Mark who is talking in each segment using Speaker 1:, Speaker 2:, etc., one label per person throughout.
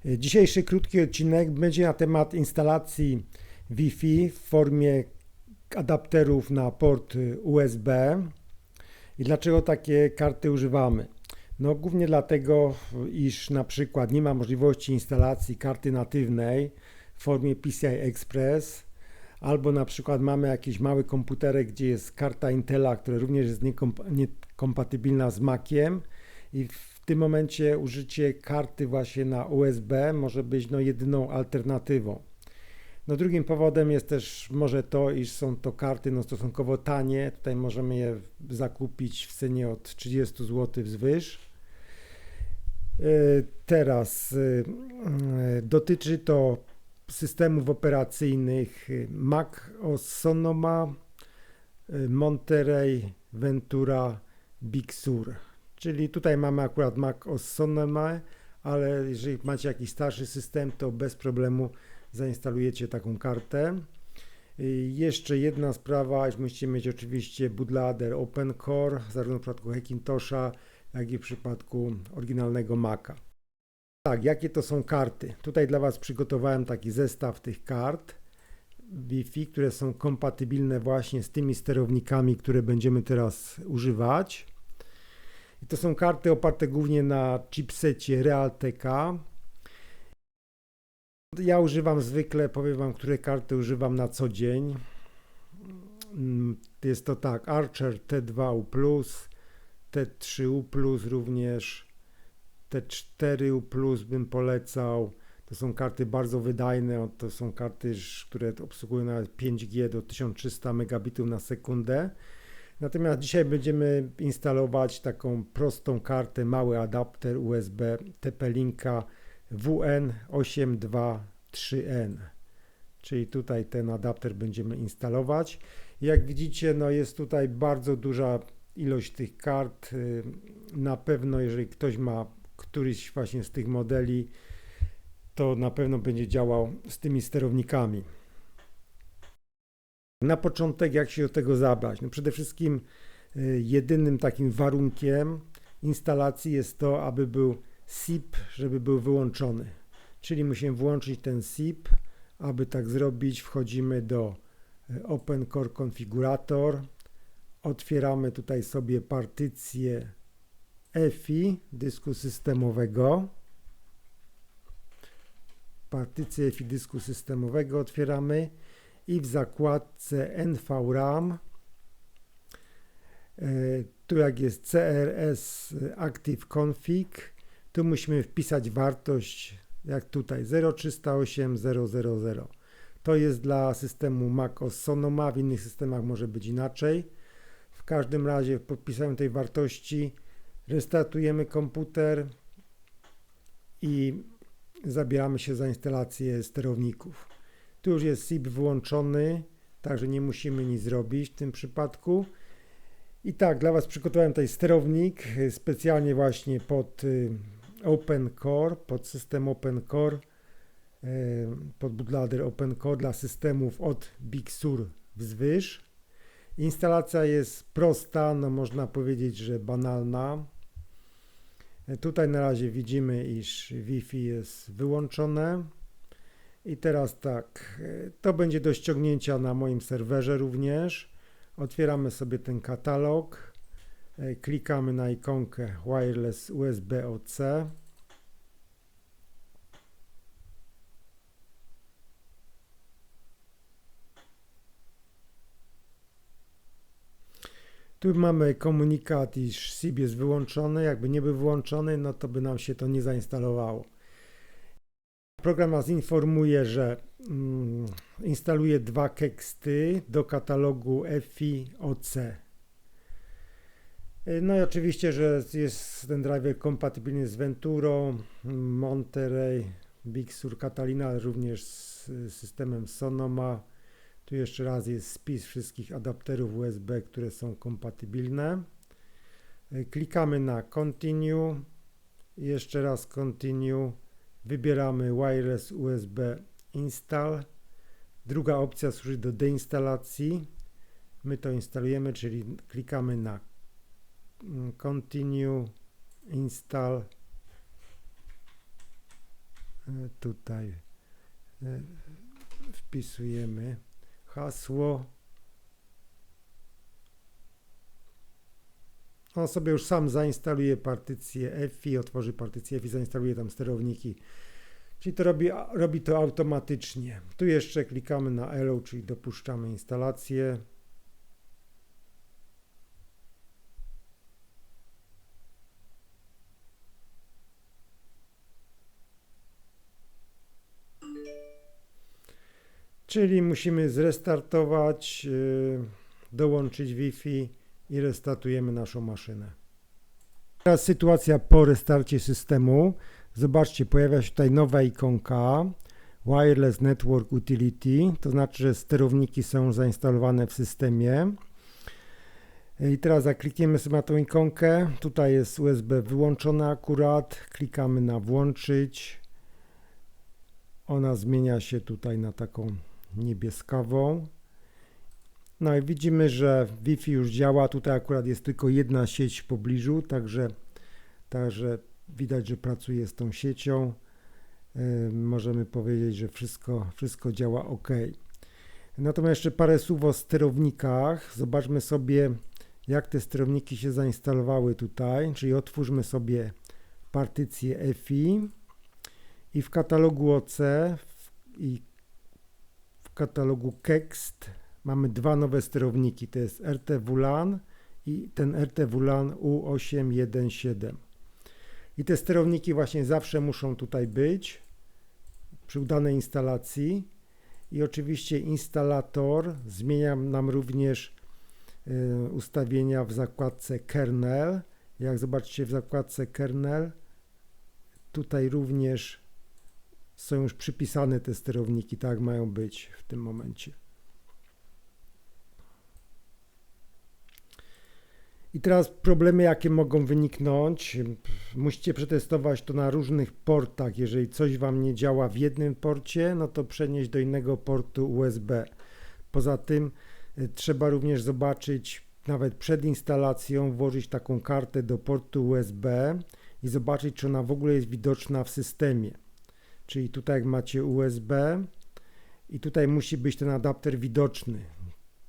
Speaker 1: Dzisiejszy krótki odcinek będzie na temat instalacji Wi-Fi w formie adapterów na port USB i dlaczego takie karty używamy. No głównie dlatego, iż na przykład nie ma możliwości instalacji karty natywnej w formie PCI Express, albo na przykład mamy jakiś mały komputerek, gdzie jest karta Intela, która również jest niekompatybilna z Maciem i w tym momencie użycie karty właśnie na USB może być jedyną alternatywą. Drugim powodem jest też może to, iż są to karty stosunkowo tanie. Tutaj możemy je zakupić w cenie od 30 zł wzwyż. Teraz dotyczy to systemów operacyjnych Mac OS Sonoma, Monterey, Ventura, Big Sur. Czyli tutaj mamy akurat Mac OS Sonoma, ale jeżeli macie jakiś starszy system, to bez problemu zainstalujecie taką kartę. Jeszcze jedna sprawa, musicie mieć oczywiście bootloader OpenCore, zarówno w przypadku Hackintosha, jak i w przypadku oryginalnego Maca. Tak, jakie to są karty? Tutaj dla Was przygotowałem taki zestaw tych kart Wi-Fi, które są kompatybilne właśnie z tymi sterownikami, które będziemy teraz używać. I to są karty oparte głównie na chipsecie Realteka. Ja używam zwykle, powiem Wam, które karty używam na co dzień. Jest to tak, Archer T2U+, T3U+, również T4U+, bym polecał. To są karty bardzo wydajne, to są karty, które obsługują nawet 5G do 1300 megabitów na sekundę. Natomiast dzisiaj będziemy instalować taką prostą kartę, mały adapter USB TP-Linka WN823N. Czyli tutaj ten adapter będziemy instalować. Jak widzicie, jest tutaj bardzo duża ilość tych kart. Na pewno, jeżeli ktoś ma któryś właśnie z tych modeli, to na pewno będzie działał z tymi sterownikami. Na początek, jak się do tego zabrać? Przede wszystkim jedynym takim warunkiem instalacji jest to, aby był SIP, żeby był wyłączony. Czyli musimy włączyć ten SIP. Aby tak zrobić, wchodzimy do OpenCore Configurator. Otwieramy tutaj sobie partycję EFI dysku systemowego. Partycję EFI dysku systemowego otwieramy i w zakładce NVRAM, tu jak jest CRS Active Config, tu musimy wpisać wartość jak tutaj 0308000. To jest dla systemu Mac OS Sonoma, w innych systemach może być inaczej. W każdym razie po wpisaniu tej wartości restartujemy komputer i zabieramy się za instalację sterowników. Tu już jest SIP wyłączony, także nie musimy nic zrobić w tym przypadku. I tak, dla Was przygotowałem tutaj sterownik specjalnie właśnie pod OpenCore, pod system OpenCore, pod bootloader OpenCore dla systemów od Big Sur wzwyż. Instalacja jest prosta, można powiedzieć, że banalna. Tutaj na razie widzimy, iż Wi-Fi jest wyłączone. I teraz tak, to będzie do ściągnięcia na moim serwerze również. Otwieramy sobie ten katalog, klikamy na ikonkę Wireless USB-OC. Tu mamy komunikat, iż SIP jest wyłączony. Jakby nie był wyłączony, to by nam się to nie zainstalowało. Program nas informuje, że instaluje 2 keksty do katalogu EFI OC. No i oczywiście, że jest ten driver kompatybilny z Venturą, Monterey, Big Sur, Catalina, ale również z systemem Sonoma. Tu jeszcze raz jest spis wszystkich adapterów USB, które są kompatybilne. Klikamy na Continue. Jeszcze raz Continue. Wybieramy Wireless USB Install. Druga opcja służy do deinstalacji. My to instalujemy, czyli klikamy na Continue, Install. tutaj wpisujemy hasło. On sobie już sam zainstaluje partycję EFI, otworzy partycję EFI, zainstaluje tam sterowniki. Czyli to robi to automatycznie. Tu jeszcze klikamy na Allow, czyli dopuszczamy instalację. Czyli musimy zrestartować, dołączyć Wi-Fi i restartujemy naszą maszynę. Teraz sytuacja po restarcie systemu. Zobaczcie, pojawia się tutaj nowa ikonka Wireless Network Utility, to znaczy, że sterowniki są zainstalowane w systemie. I teraz jak klikniemy sobie na tą ikonkę, tutaj jest USB wyłączona akurat, klikamy na włączyć. Ona zmienia się tutaj na taką niebieskawą. No i widzimy, że Wi-Fi już działa. Tutaj akurat jest tylko jedna sieć w pobliżu, także widać, że pracuje z tą siecią. Możemy powiedzieć, że wszystko działa ok. Natomiast jeszcze parę słów o sterownikach. Zobaczmy sobie, jak te sterowniki się zainstalowały tutaj. Czyli otwórzmy sobie partycję EFI i w katalogu OC i w katalogu KEXT mamy dwa nowe sterowniki. To jest RTWLAN i ten RTWLAN U817. I te sterowniki właśnie zawsze muszą tutaj być przy udanej instalacji. I oczywiście instalator zmienia nam również ustawienia w zakładce kernel. Jak zobaczycie w zakładce kernel, tutaj również są już przypisane te sterowniki, tak mają być w tym momencie. I teraz problemy, jakie mogą wyniknąć, musicie przetestować to na różnych portach. Jeżeli coś Wam nie działa w jednym porcie, no to przenieść do innego portu USB. Poza tym trzeba również zobaczyć, nawet przed instalacją, włożyć taką kartę do portu USB i zobaczyć, czy ona w ogóle jest widoczna w systemie. Czyli tutaj jak macie USB i tutaj musi być ten adapter widoczny.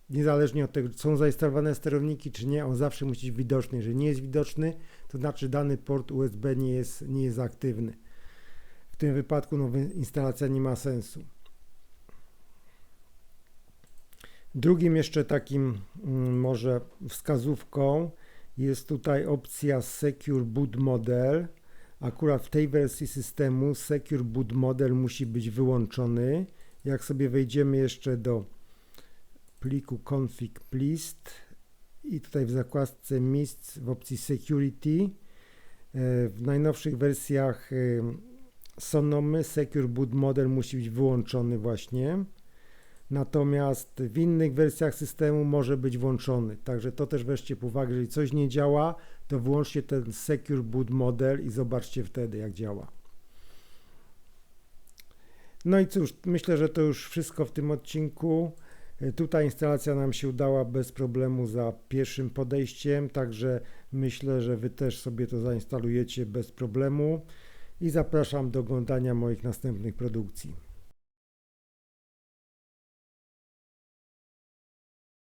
Speaker 1: Niezależnie od tego, czy są zainstalowane sterowniki, czy nie, on zawsze musi być widoczny. Jeżeli nie jest widoczny, to znaczy dany port USB nie jest aktywny. W tym wypadku instalacja nie ma sensu. Drugim jeszcze takim może wskazówką jest tutaj opcja Secure Boot Model. Akurat w tej wersji systemu Secure Boot Model musi być wyłączony. Jak sobie wejdziemy jeszcze do pliku config list i tutaj w zakładce MIST w opcji Security w najnowszych wersjach Sonomy Secure Boot Model musi być wyłączony właśnie, natomiast w innych wersjach systemu może być włączony, także to też weźcie pod uwagę, jeżeli coś nie działa, to włączcie ten Secure Boot Model i zobaczcie wtedy, jak działa. No i cóż, myślę, że to już wszystko w tym odcinku. Tutaj instalacja nam się udała bez problemu za pierwszym podejściem, także myślę, że Wy też sobie to zainstalujecie bez problemu i zapraszam do oglądania moich następnych produkcji.